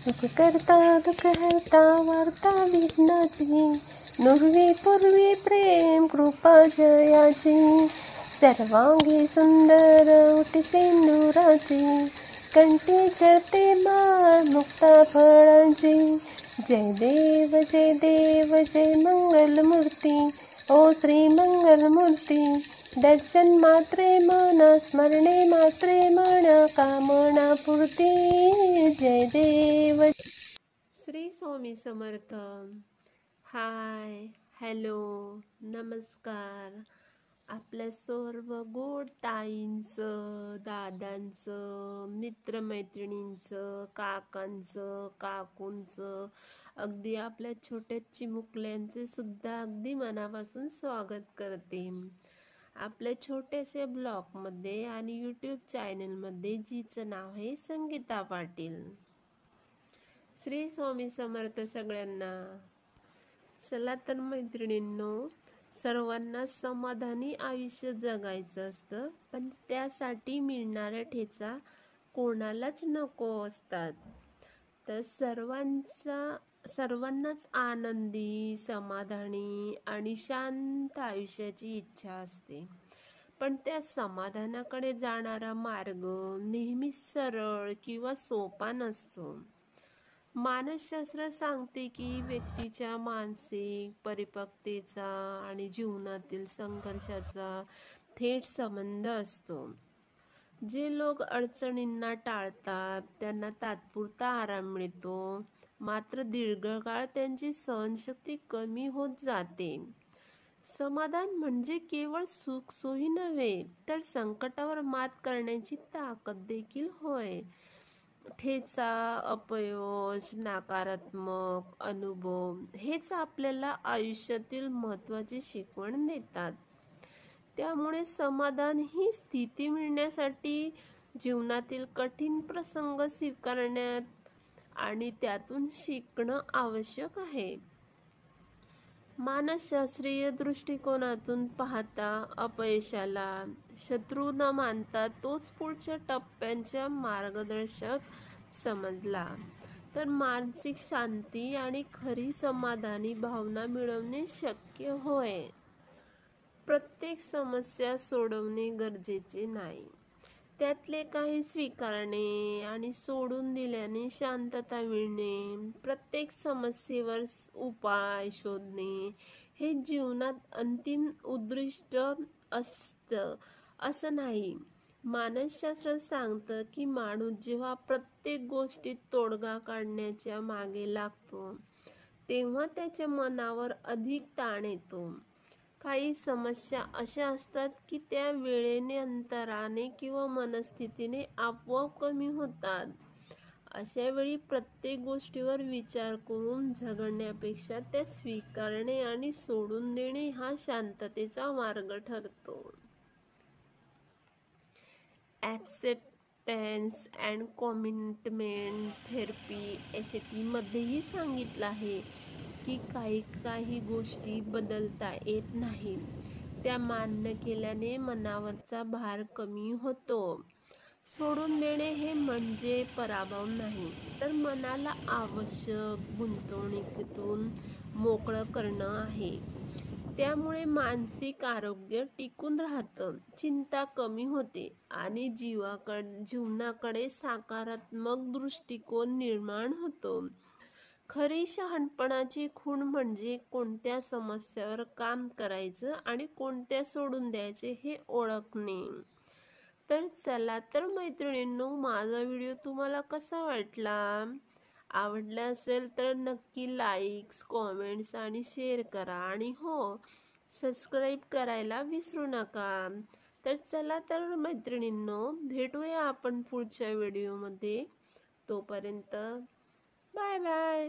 सुख करता दुःख हरता वार्ता विघ्नाची, नुरवी पूर्वी प्रेम कृपा जयाची, सर्वांगी सुंदर उटी सिंदुराची, कंठी करते माळ मुक्ता फळांची. जय देव जय देव जय मंगलमूर्ती, ओ श्री मंगलमूर्ती. दर्शन मात्रे मन, स्मरणे मात्रे मन, कामना पूर्ती. जय देव. श्री स्वामी समर्थ. हाय, हॅलो, नमस्कार. आपल्या सर्व गोड ताईंचं, दादांचं, मित्रमैत्रिणींचं, काकांचं, काकूंचं, अगदी आपल्या छोट्या चिमुकल्यांचे सुद्धा अगदी मनापासून स्वागत करते आपल्या छोट्याशा ब्लॉगमध्ये आणि यूट्यूब चॅनलमध्ये, जिचं नाव आहे संगीता पाटील. श्री स्वामी समर्थ सगळ्यांना. चला तर मैत्रिणींनो, सर्वांना समाधानी आयुष्य जगायचं असतं, पण त्यासाठी मिळणाऱ्या ठेचा कोणालाच नको असतात. तर सर्वांनाच आनंदी, समाधानी आणि शांत आयुष्याची इच्छा असते, पण त्या समाधानाकडे जाणारा मार्ग नेहमीच सरळ किंवा सोपा नसतो. मानसशास्त्र सांगते की व्यक्तीच्या मानसिक परिपक्वतेचा आणि जीवनातील संघर्षाचा थेट संबंध असतो. जे लोक अडचणींना टाळतात त्यांना तात्पुरता आराम मिळतो, मात्र दीर्घकाळ त्यांची सहनशक्ती कमी होत जाते. समाधान म्हणजे केवळ सुखसोयी नव्हे, तर संकटावर मात करण्याची ताकद देखील होय. ठेचा, अपयश, नकारात्मक अनुभव हेच आपल्याला आयुष्यातील महत्त्वाची शिकवण देतात. त्यामुळे समाधान ही स्थिती मिळण्यासाठी जीवनातील कठीण प्रसंग स्वीकारण्यात आणि त्यातून शिकणं आवश्यक आहे. मानसशास्त्रीय दृष्टिकोनातून पाहता अपयशाला शत्रू न मानता तोच पुढच्या टप्प्यांचा मार्गदर्शक समजला तर मानसिक शांती आणि खरी समाधानी भावना मिळवणे शक्य होय. प्रत्येक समस्या सोडवणे गरजेचे नाही, त्यातले काही स्वीकारणे आणि सोडून दिल्याने शांतता मिळणे. प्रत्येक समस्येवर उपाय शोधणे हे जीवनात अंतिम उद्दिष्ट असतं असं नाही. मानसशास्त्र सांगतं की माणूस जेव्हा प्रत्येक गोष्टीत तोडगा काढण्याच्या मागे लागतो तेव्हा त्याच्या मनावर अधिक ताण येतो. काही समस्या अशा असतात की त्या वेळेने, अंतराने किंवा मनस्थितीने आपोआप कमी होतात. अशा वेळी प्रत्येक गोष्टीवर विचार करून झगडण्यापेक्षा त्या स्वीकारणे आणि सोडून देणे हा शांततेचा मार्ग ठरतो. Acceptance and commitment therapy ACT मध्येही सांगितलं आहे की काही गोष्टी बदलता येत नाहीत, त्या मान्य केल्याने मनावरचा भार कमी होतो. सोडून देणे हे म्हणजे पराभव नाही, तर मनाला आवश्यक गुंतवणुकीतून मोकळं करणं आहे. त्यामुळे मानसिक आरोग्य टिकून राहतं, चिंता कमी होते आणि जीवनाकडे सकारात्मक दृष्टिकोन निर्माण होतो. खरी शहाणपणाची खूण म्हणजे कोणत्या समस्येवर काम करायचं आणि कोणत्या सोडून द्यायचे हे ओळखणे. तर चला तर मैत्रिणींनो, माझा व्हिडिओ तुम्हाला कसा वाटला? आवडला असेल तर नक्की लाईक्स, कॉमेंट्स आणि शेअर करा आणि हो, सबस्क्राईब करायला विसरू नका. तर चला तर मैत्रिणींनो, भेटूया आपण पुढच्या व्हिडिओमध्ये. तोपर्यंत बाय बाय.